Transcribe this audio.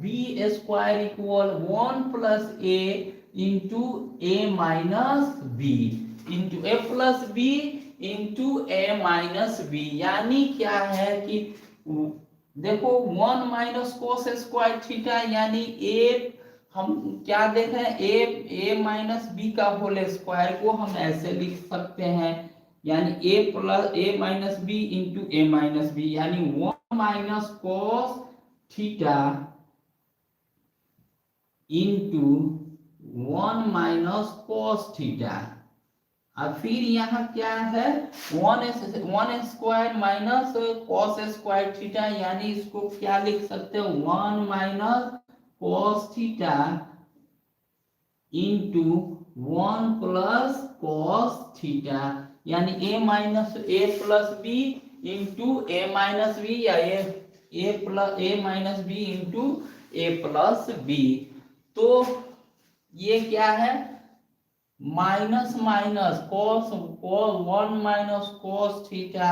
B square equal 1 + a × a - b into a + b into a - b। यानी क्या है कि देखो 1 - cos² यानी a, हम क्या देख रहे हैं, a - b का होल स्क्वायर को हम ऐसे लिख सकते हैं, यानी a - b into a - b, यानी 1 - cos² इंटू 1 - cos²। अब फिर यहाँ क्या है, 1 स्क्वायर माइनस cos², यानी इसको क्या लिख सकते हो, 1 - cos² इंटू 1 + cos², यानी a + b into a - b, या a - b into a + b। तो ये क्या है, माइनस माइनस cos 1 - cos²